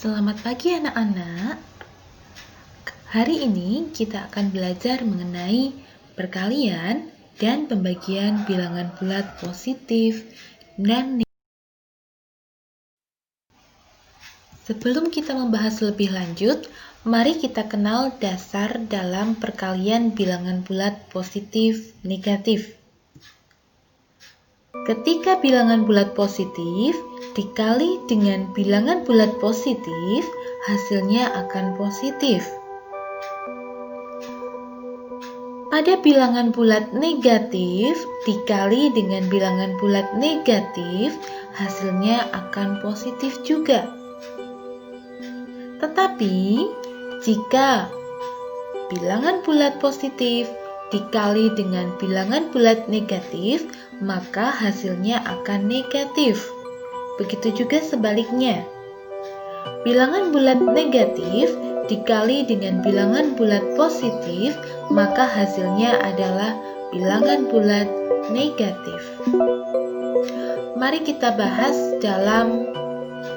Selamat pagi anak-anak. Hari ini kita akan belajar mengenai perkalian dan pembagian bilangan bulat positif dan negatif. Sebelum kita membahas lebih lanjut, mari kita kenal dasar dalam perkalian bilangan bulat positif negatif. Ketika bilangan bulat positif dikali dengan bilangan bulat positif, hasilnya akan positif. Pada bilangan bulat negatif dikali dengan bilangan bulat negatif, hasilnya akan positif juga. Tetapi, jika bilangan bulat positif dikali dengan bilangan bulat negatif, maka hasilnya akan negatif. Begitu juga sebaliknya. Bilangan bulat negatif dikali dengan bilangan bulat positif, maka hasilnya adalah bilangan bulat negatif. Mari kita bahas dalam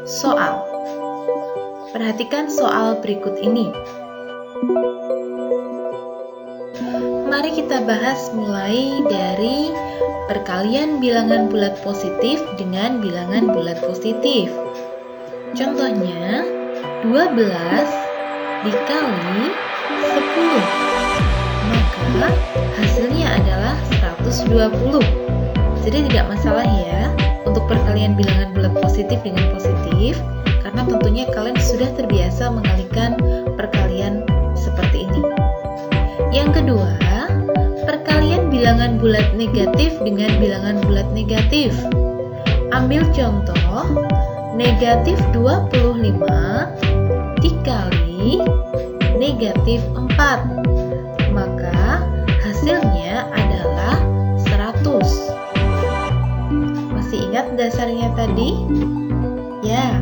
soal. Perhatikan soal berikut ini. Mari kita bahas mulai dari perkalian bilangan bulat positif dengan bilangan bulat positif. Contohnya, 12 dikali 10. Maka hasilnya adalah 120. Jadi tidak masalah ya untuk perkalian bilangan bulat positif dengan positif, karena tentunya kalian sudah terbiasa mengalikan perkalian seperti ini. Yang kedua, perkalian bilangan bulat negatif dengan bilangan bulat negatif. Ambil contoh, negatif 25 dikali negatif 4. Maka hasilnya adalah 100. Masih ingat dasarnya tadi? Ya.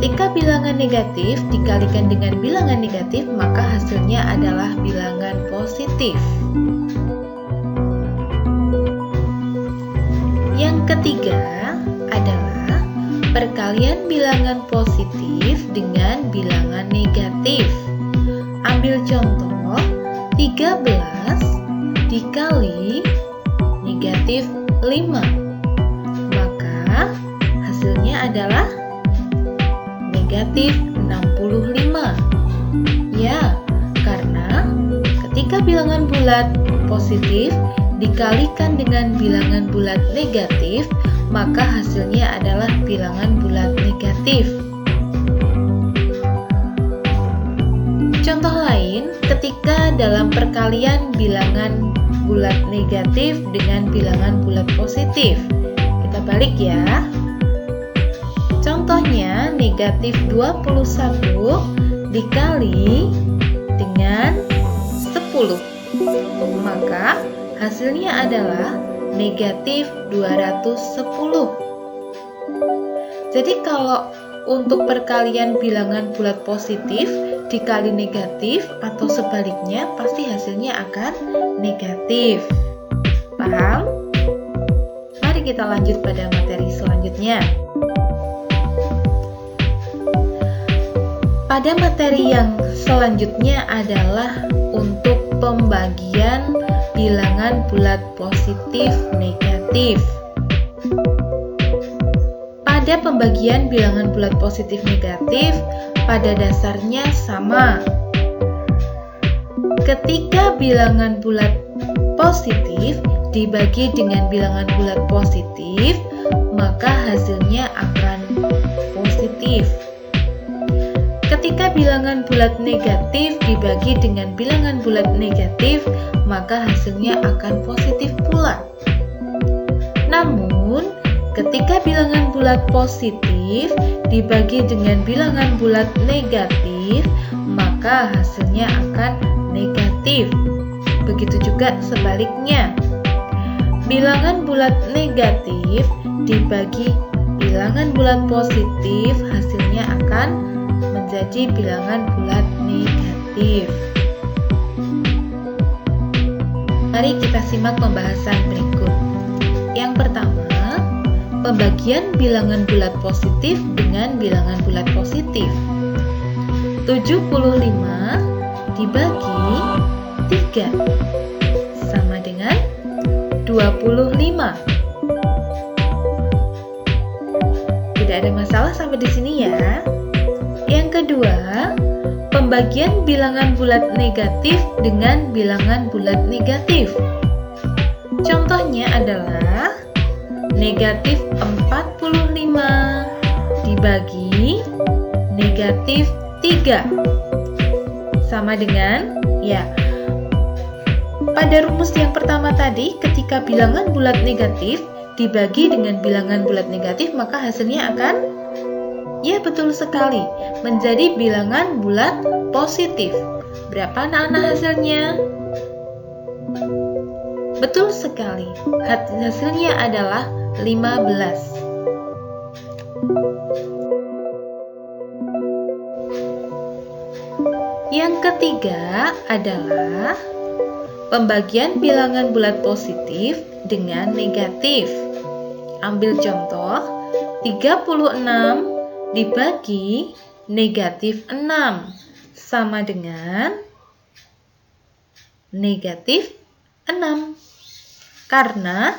Ketika bilangan negatif dikalikan dengan bilangan negatif, maka hasilnya adalah bilangan positif. Yang ketiga adalah perkalian bilangan positif dengan bilangan negatif. Ambil contoh, 13 dikali negatif 5. Maka hasilnya adalah negatif 65. Ya, karena ketika bilangan bulat positif dikalikan dengan bilangan bulat negatif, maka hasilnya adalah bilangan bulat negatif. Contoh lain, ketika dalam perkalian bilangan bulat negatif dengan bilangan bulat positif. Kita balik ya. Contohnya, negatif 21 dikali dengan 10. Maka hasilnya adalah negatif 210. Jadi kalau untuk perkalian bilangan bulat positif dikali negatif atau sebaliknya, pasti hasilnya akan negatif. Paham? Mari kita lanjut pada materi selanjutnya. Pada materi yang selanjutnya adalah untuk pembagian bilangan bulat positif negatif. Pada pembagian bilangan bulat positif negatif, pada dasarnya sama. Ketika bilangan bulat positif dibagi dengan bilangan bulat positif, maka hasilnya akan positif. Ketika bilangan bulat negatif dibagi dengan bilangan bulat negatif, maka hasilnya akan positif pula. Namun, ketika bilangan bulat positif dibagi dengan bilangan bulat negatif, maka hasilnya akan negatif. Begitu juga sebaliknya. Bilangan bulat negatif dibagi bilangan bulat positif, hasilnya akan menjadi bilangan bulat negatif. Mari kita simak pembahasan berikut. Yang pertama, pembagian bilangan bulat positif dengan bilangan bulat positif. 75 dibagi 3 sama dengan 25. Tidak ada masalah sampai di sini ya. Yang kedua, pembagian bilangan bulat negatif dengan bilangan bulat negatif. Contohnya adalah negatif 45 dibagi negatif 3 sama dengan, ya, pada rumus yang pertama tadi, ketika bilangan bulat negatif dibagi dengan bilangan bulat negatif, maka hasilnya akan, ya betul sekali, menjadi bilangan bulat positif. Berapa anak-anak hasilnya? Betul sekali, hasilnya adalah 15. Yang ketiga adalah pembagian bilangan bulat positif dengan negatif. Ambil contoh, 36 dibagi negatif 6 sama dengan negatif 6. Karena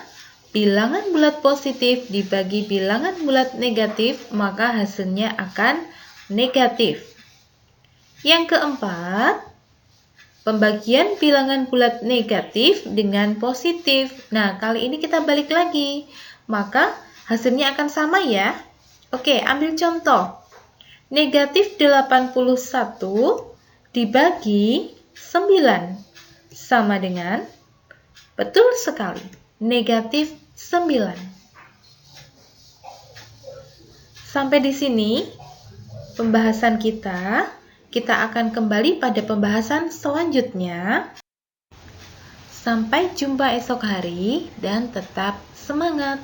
bilangan bulat positif dibagi bilangan bulat negatif, maka hasilnya akan negatif. Yang keempat, pembagian bilangan bulat negatif dengan positif. Nah, kali ini kita balik lagi, maka hasilnya akan sama ya. Oke, ambil contoh. Negatif 81 dibagi 9 sama dengan, betul sekali, negatif 9. Sampai di sini pembahasan kita. Kita akan kembali pada pembahasan selanjutnya. Sampai jumpa esok hari dan tetap semangat!